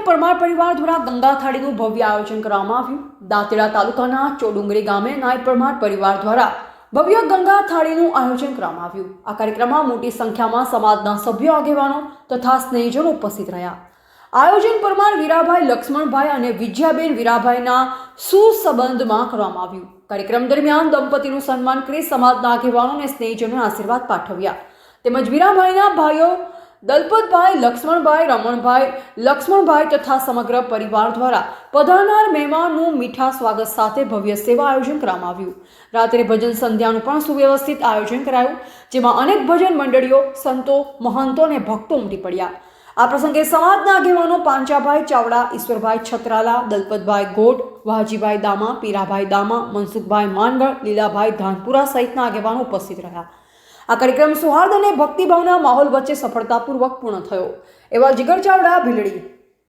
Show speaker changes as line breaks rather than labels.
પરમાર પરિવાર દ્વારા ગંગા થાળીનું ભવ્ય આયોજન કરવામાં આવ્યું। દાંતેડા તાલુકાના ચોડુંગરી ગામે નાયબ પરમાર પરિવાર દ્વારા ભવ્ય ગંગા થાળીનું આયોજન કરવામાં આવ્યું। આ કાર્યક્રમમાં મોટી સંખ્યામાં સમાજના સભ્યો, આગેવાનો તથા સ્નેહીજનો ઉપસ્થિત રહ્યા। આયોજન પરમાર વીરાભાઈ લક્ષ્મણભાઈ અને વિજયાબેન વીરાભાઈના સુસંબંધમાં કરવામાં આવ્યું। કાર્યક્રમ દરમિયાન દંપતીનું સન્માન કરી સમાજના આગેવાનો અને સ્નેહીજનોને આશીર્વાદ પાઠવ્યા। તેમજ વીરાભાઈના ભાઈઓ દલપતભાઈ, લક્ષ્મણભાઈ, રમણભાઈ, લક્ષ્મણભાઈ તથા સમગ્ર પરિવાર દ્વારા પધારનાર મહેમાનનું મીઠા સ્વાગત સાથે ભવ્ય સેવા આયોજન કરવામાં આવ્યું। રાત્રે ભજન સંધ્યાનું પણ સુવ્યવસ્થિત આયોજન કરાયું, જેમાં અનેક ભજન મંડળીઓ, સંતો, મહંતો અને ભક્તો ઉમટી પડ્યા। આ પ્રસંગે સમાજના આગેવાનો પાંચાભાઈ ચાવડા, ઈશ્વરભાઈ છત્રાલા, દલપતભાઈ ગોટ, વાજીભાઈ દામા, પીરાભાઈ દામા, મનસુખભાઈ માનગઢ, લીલાભાઈ ધાનપુરા સહિતના આગેવાનો ઉપસ્થિત રહ્યા। આ કાર્યક્રમ સૌહાર્દ અને ભક્તિભાવના માહોલ વચ્ચે સફળતાપૂર્વક પૂર્ણ થયો। એવા જીગર ચાવડા, ભીલડી।